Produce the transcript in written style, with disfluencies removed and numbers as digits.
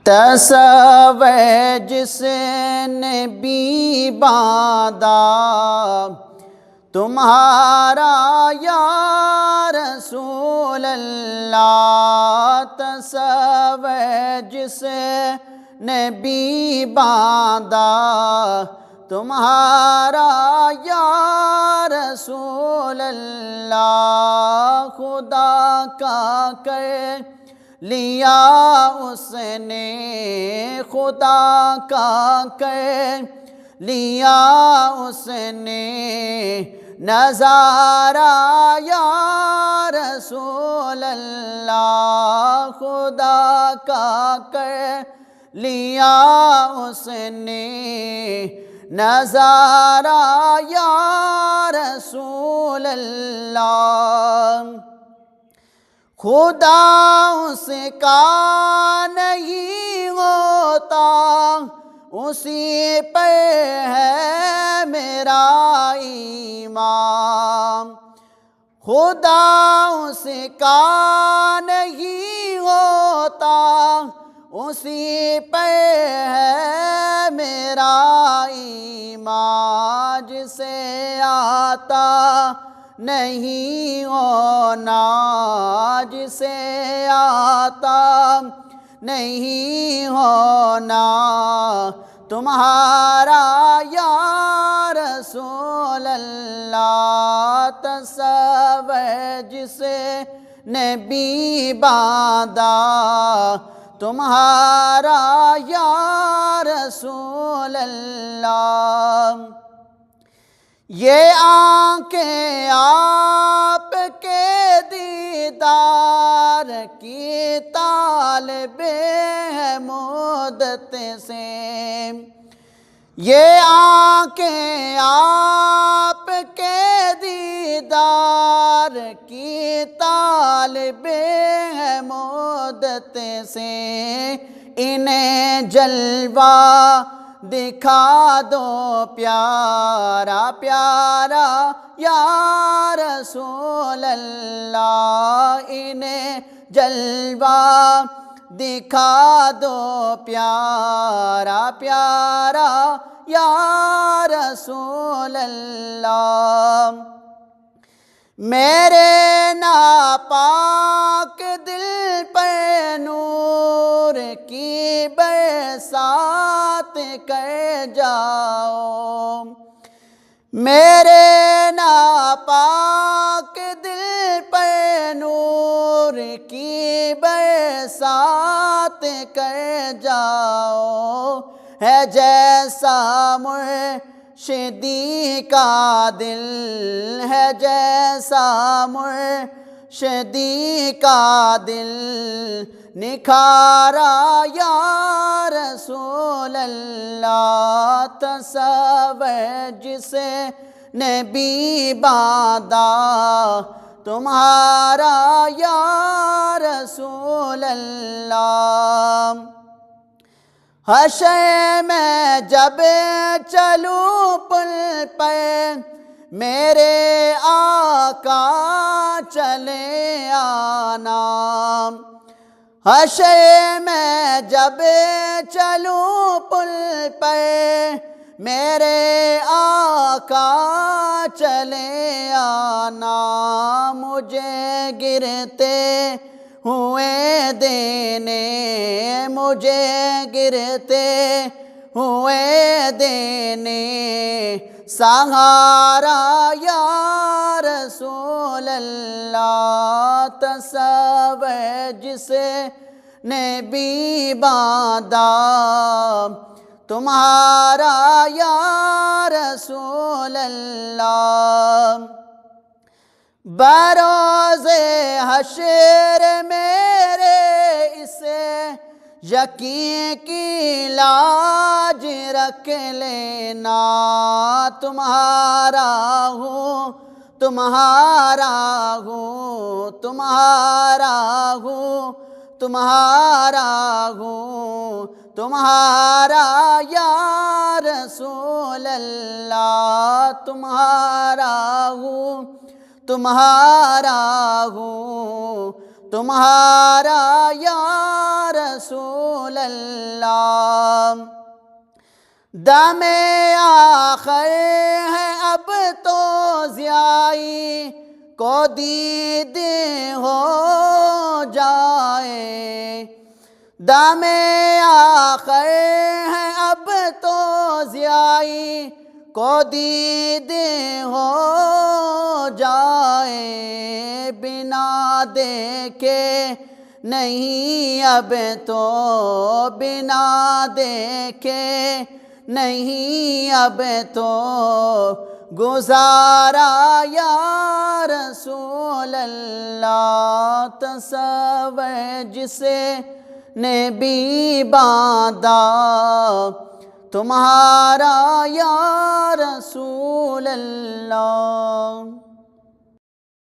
تصور جس نے بھی باندھا تمہارا یا رسول اللہ، تصور جس نے بھی باندھا تمہارا یا رسول اللہ، خدا کا کر لیا اس نے، خدا کا کر لیا اس نے نظارہ یا رسول اللہ، خدا کا کر لیا اس نے نظارہ یا رسول اللہ۔ خدا اس کا نہیں ہوتا، اسی پہ ہے میرا ایمان، خدا اس کا نہیں ہوتا، اسی پہ ہے میرا ایمان، جسے آتا نہیں ہونا، جسے آتا نہیں ہونا تمہارا یا رسول اللہ، تصور جس نے بھی باندھا تمہارا یا رسول اللہ۔ یہ آنکھیں آپ کے دیدار کی طالب ہے مدت سے، یہ آنکھیں آپ کے دیدار کی طالب ہے مدت سے، انہیں جلوہ دکھا دو پیارا پیارا یا رسول اللہ، انہیں جلوہ دکھا دو پیارا پیارا یا رسول اللہ۔ میرے ناپاک دل پہ نور کی برسات کر جاؤ، میرے ناپاک دل پہ نور کی برسات کر جاؤ، ہے جیسا مرشدی کا دل، ہے جیسا مرشدی کا دل نکھارا یا رسول اللہ، تصور جس نے بھی باندھا تمہارا یا رسول اللہ۔ حشر میں جب چلوں پل پہ میرے آقا چلے آنا، حشر میں جب چلوں پل پہ میرے آقا چلے آنا، مجھے گرتے ہوئے دینے، مجھے گرتے ہوئے دینے سہارا یا رسول اللہ، تصور جس نے بھی باندھا تمہارا یا رسول اللہ۔ بروز حشر میرے اس یقین کی لاج رکھ لینا، تمہارا ہوں تمہارا ہوں تمہارا ہوں تمہارا ہوں تمہارا یا رسول اللہ، تمہارا ہوں تمہارا ہوں تمہارا یا رسول رسول اللہ۔ دم آخر ہے اب تو ضیائی کو دید ہو جائے، دم آخر ہے اب تو ضیائی کو دید ہو جائے، بنا دیکھے نہیں اب تو، بنا دیکھے نہیں اب تو گزارا یا رسول اللہ۔ تصور جسے نے بھی باندھا تمہارا یا رسول اللہ۔